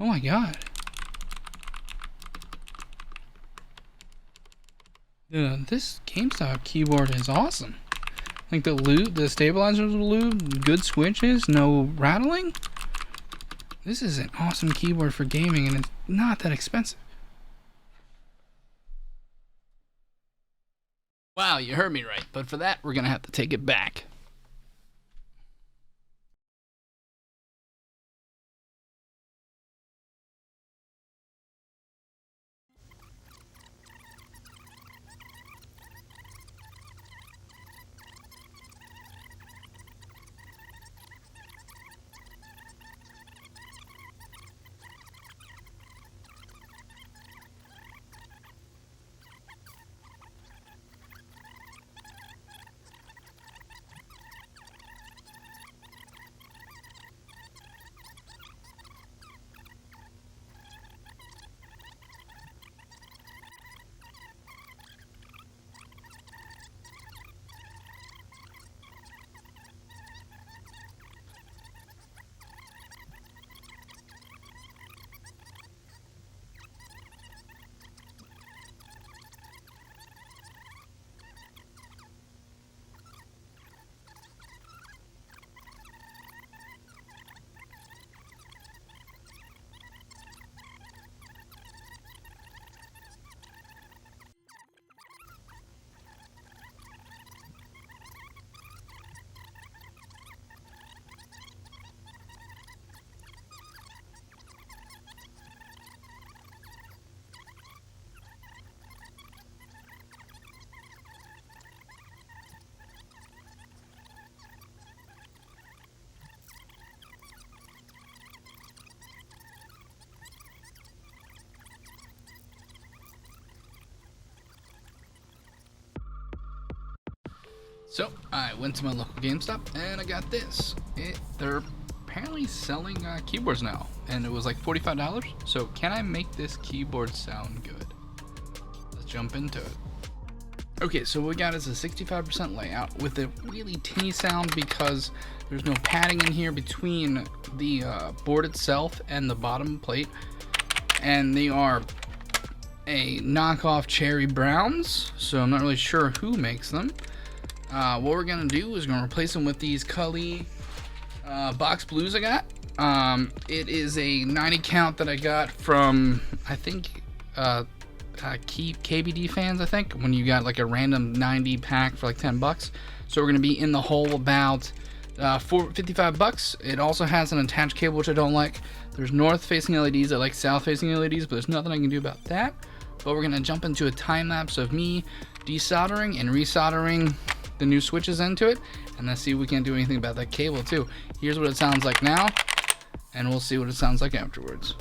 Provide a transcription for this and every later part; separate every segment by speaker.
Speaker 1: Oh my god. This GameStop keyboard is awesome. Like the stabilizers are lube, good switches, no rattling. This is an awesome keyboard for gaming, and it's not that expensive. Wow, you heard me right, but for that, we're gonna have to take it back. So I went to my local GameStop and I got this. They're apparently selling keyboards now, and it was like $45. So can I make this keyboard sound good? Let's jump into it. Okay, so what we got is a 65% layout with a really tinny sound because there's no padding in here between the board itself and the bottom plate, and they are a knockoff Cherry Browns, so I'm not really sure who makes them. What we're gonna do is gonna replace them with these Cully box blues I got. It is a 90 count that I got from, I think, KBD fans, I think, when you got like a random 90 pack for like 10 bucks. So we're gonna be in the hole about $55. It also has an attached cable, which I don't like. There's north facing LEDs, I like south facing LEDs, but there's nothing I can do about that. But we're gonna jump into a time lapse of me desoldering and resoldering the new switches into it, and let's see if we can do anything about that cable too. Here's what it sounds like now, and we'll see what it sounds like afterwards.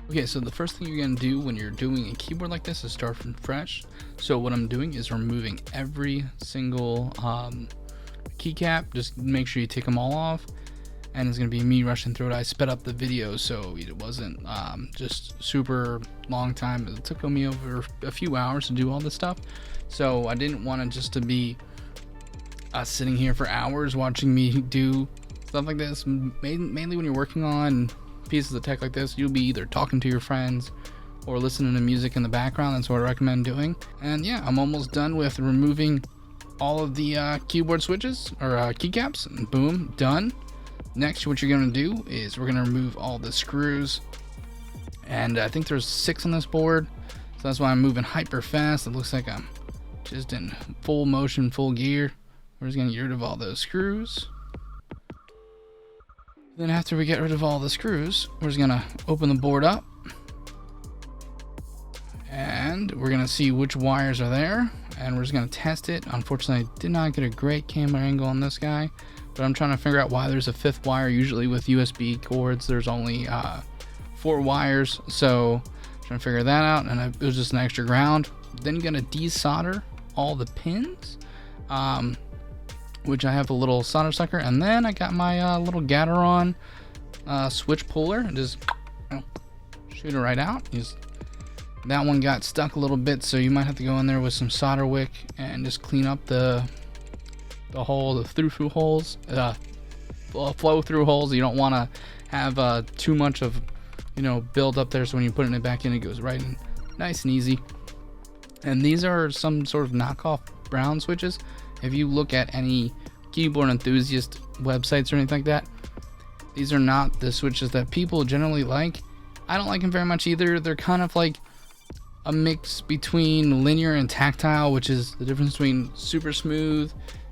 Speaker 1: Okay, so the first thing you're gonna do when you're doing a keyboard like this is start from fresh. So what I'm doing is removing every single keycap. Just make sure you take them all off, and it's gonna be me rushing through it. I sped up the video so it wasn't just super long time. It took me over a few hours to do all this stuff, so I didn't want it just to be sitting here for hours watching me do stuff like this. Mainly when you're working on pieces of tech like this, you'll be either talking to your friends or listening to music in the background. That's what I recommend doing. And yeah, I'm almost done with removing all of the keyboard switches or keycaps, and boom, done. Next, what you're gonna do is we're gonna remove all the screws, and I think there's 6 on this board, so that's why I'm moving hyper fast. It looks like I'm just in full motion, full gear. We're just gonna get rid of all those screws. Then after we get rid of all the screws, we're just gonna open the board up, and we're gonna see which wires are there, and we're just gonna test it. Unfortunately, I did not get a great camera angle on this guy, but I'm trying to figure out why there's a 5th wire. Usually with USB cords, there's only 4 wires, so I'm trying to figure that out, and it was just an extra ground. Then you're gonna desolder all the pins, which I have a little solder sucker, and then I got my little Gateron switch puller, and just shoot it right out. That one got stuck a little bit, so you might have to go in there with some solder wick and just clean up the hole, the through holes, flow through holes. You don't want to have too much of, build up there, so when you put it back in, it goes right in nice and easy. And these are some sort of knockoff brown switches. If you look at any keyboard enthusiast websites or anything like that, these are not the switches that people generally like. I don't like them very much either. They're kind of like a mix between linear and tactile, which is the difference between super smooth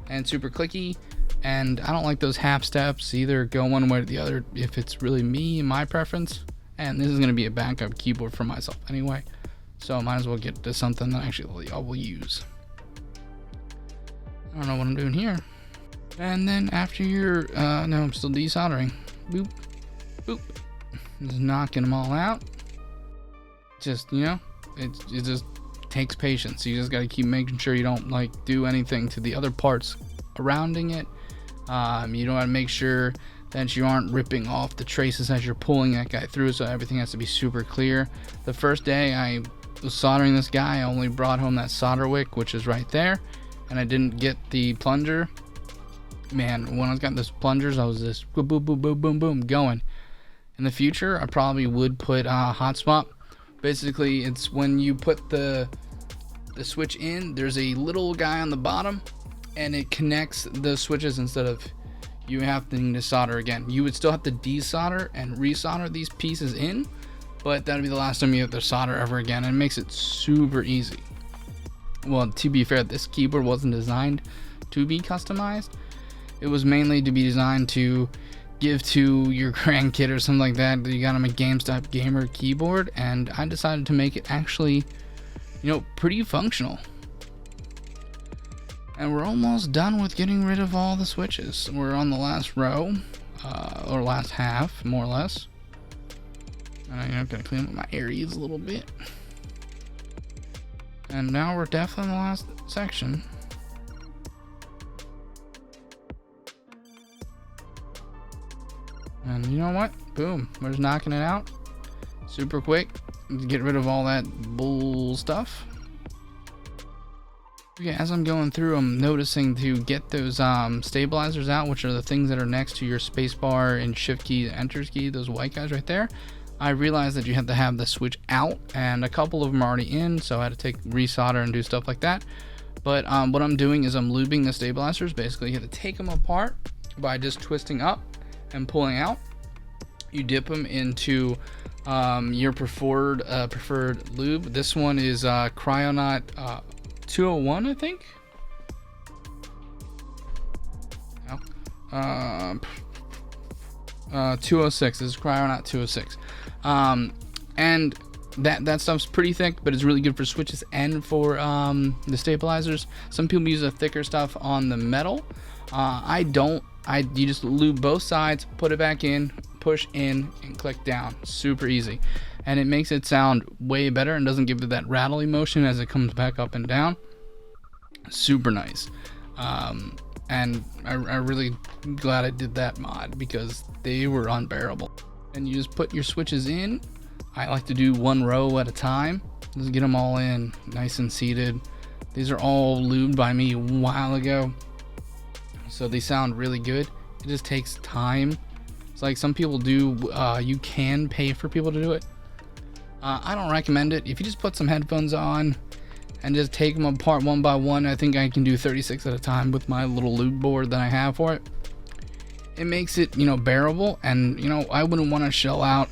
Speaker 1: and super clicky. And I don't like those half steps, either go one way or the other if it's really me and my preference. And this is going to be a backup keyboard for myself anyway, so I might as well get to something that actually I will use. I don't know what I'm doing here. And then after you're no, I'm still desoldering. Boop, boop. Just knocking them all out. Just, it just takes patience. You just got to keep making sure you don't do anything to the other parts surrounding it. You don't want to make sure that you aren't ripping off the traces as you're pulling that guy through, so everything has to be super clear. The first day I was soldering this guy, I only brought home that solder wick, which is right there, and I didn't get the plunger. Man, when I got those plungers, I was just boom, boom, boom, boom, boom, boom, going. In the future, I probably would put hotspot. Basically, it's when you put the switch in, there's a little guy on the bottom, and it connects the switches instead of you having to solder again. You would still have to desolder and resolder these pieces in, but that'll be the last time you have to solder ever again, and it makes it super easy. Well, to be fair, this keyboard wasn't designed to be customized. It was mainly to be designed to give to your grandkid or something like that. You got him a GameStop gamer keyboard, and I decided to make it actually, pretty functional. And we're almost done with getting rid of all the switches. We're on the last row, or last half, more or less. I'm gonna clean up my areas a little bit. And now we're definitely in the last section. And you know what? Boom, we're just knocking it out. Super quick. Get rid of all that bull stuff. Okay, as I'm going through, I'm noticing to get those stabilizers out, which are the things that are next to your spacebar and shift key and enter key, those white guys right there. I realized that you have to have the switch out, and a couple of them are already in, so I had to take resolder and do stuff like that. But what I'm doing is I'm lubing the stabilizers. Basically, you have to take them apart by just twisting up and pulling out. You dip them into your preferred lube. This one is Cryonaut 201, I think. No. 206. This is Cryonaut 206. And that stuff's pretty thick, but it's really good for switches and for the stabilizers. Some people use the thicker stuff on the metal. I don't. You just lube both sides, put it back in, push in, and click down. Super easy. And it makes it sound way better and doesn't give it that rattly motion as it comes back up and down. Super nice. And I'm really glad I did that mod because they were unbearable. And you just put your switches in. I like to do one row at a time. Just get them all in nice and seated. These are all lubed by me a while ago, so they sound really good. It just takes time. It's like some people do, you can pay for people to do it. I don't recommend it. If you just put some headphones on and just take them apart one by one, I think I can do 36 at a time with my little lube board that I have for it. It makes it, bearable, and I wouldn't want to shell out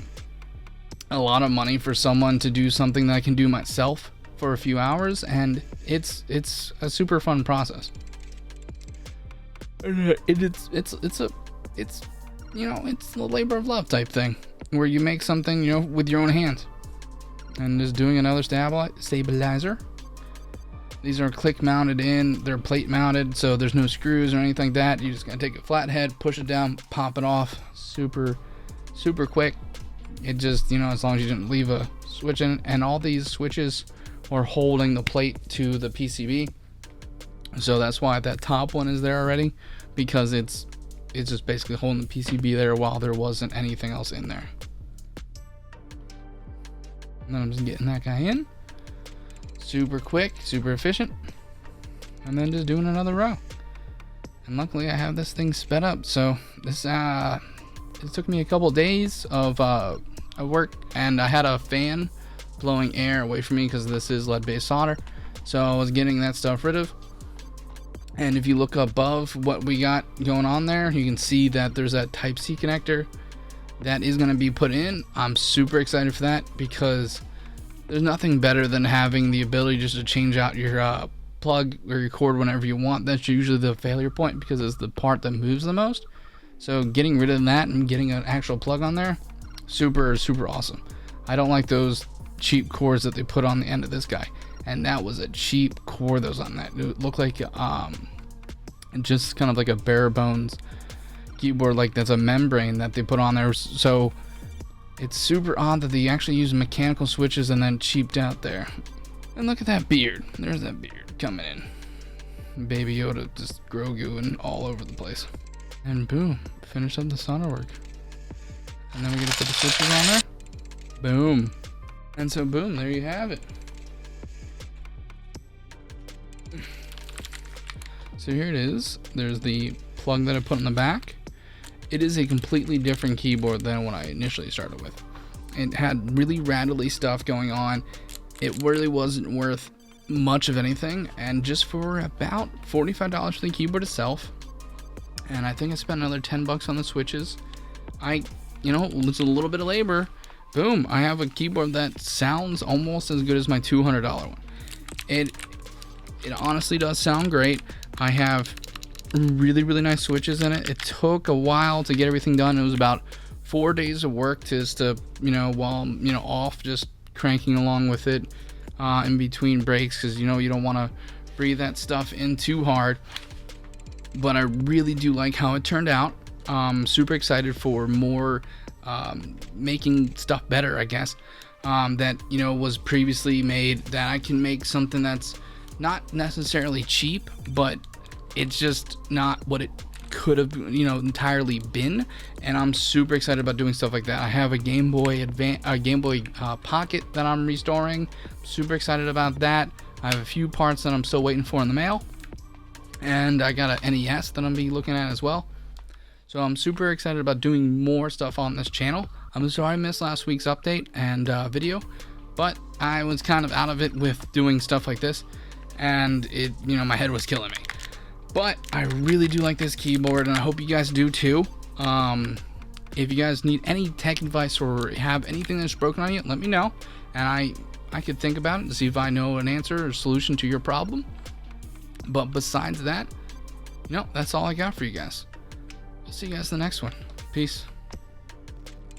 Speaker 1: a lot of money for someone to do something that I can do myself for a few hours, and it's a super fun process. It's the labor of love type thing, where you make something with your own hands. And just doing another stabilizer. These are click mounted in, they're plate mounted, so there's no screws or anything like that. You just gotta take a flat head, push it down, pop it off. Super quick. It just, as long as you didn't leave a switch in, and all these switches are holding the plate to the PCB. So that's why that top one is there already, because it's just basically holding the PCB there while there wasn't anything else in there. And then I'm just getting that guy in. Super quick, super efficient. And then just doing another row. And luckily I have this thing sped up, so this it took me a couple days of work, and I had a fan blowing air away from me because this is lead-based solder, so I was getting that stuff rid of. And if you look above what we got going on there, you can see that there's that Type-C connector that is going to be put in. I'm super excited for that because there's nothing better than having the ability just to change out your plug or your cord whenever you want. That's usually the failure point because it's the part that moves the most. So getting rid of that and getting an actual plug on there, super awesome. I don't like those cheap cords that they put on the end of this guy, and that was a cheap cord that was on that. It looked like just kind of like a bare bones keyboard, like that's a membrane that they put on there. So it's super odd that they actually use mechanical switches and then cheaped out there. And look at that beard. There's that beard coming in. Baby Yoda just Grogu all over the place. And boom, finish up the solder work. And then we get to put the switches on there. Boom. And so boom, there you have it. So here it is. There's the plug that I put in the back. It is a completely different keyboard than when I initially started with. It had really rattly stuff going on. It really wasn't worth much of anything, and just for about $45 for the keyboard itself, and I think I spent another $10 on the switches. It's a little bit of labor. Boom, I have a keyboard that sounds almost as good as my $200 one. It honestly does sound great. I have really nice switches in it. It took a while to get everything done. It was about 4 days of work just to, while off, just cranking along with it in between breaks, because you don't want to breathe that stuff in too hard. But I really do like how it turned out. Super excited for more making stuff better, I guess, that was previously made, that I can make something that's not necessarily cheap, but it's just not what it could have entirely been. And I'm super excited about doing stuff like that. I have a Game Boy Pocket that I'm restoring. Super excited about that. I have a few parts that I'm still waiting for in the mail, and I got an NES that I'm be looking at as well. So I'm super excited about doing more stuff on this channel. I'm sorry I missed last week's update and video, but I was kind of out of it with doing stuff like this, and it, my head was killing me. But I really do like this keyboard, and I hope you guys do too. If you guys need any tech advice or have anything that's broken on you, let me know, and I could think about it to see if I know an answer or solution to your problem. But besides that, that's all I got for you guys. I'll see you guys in the next one. Peace.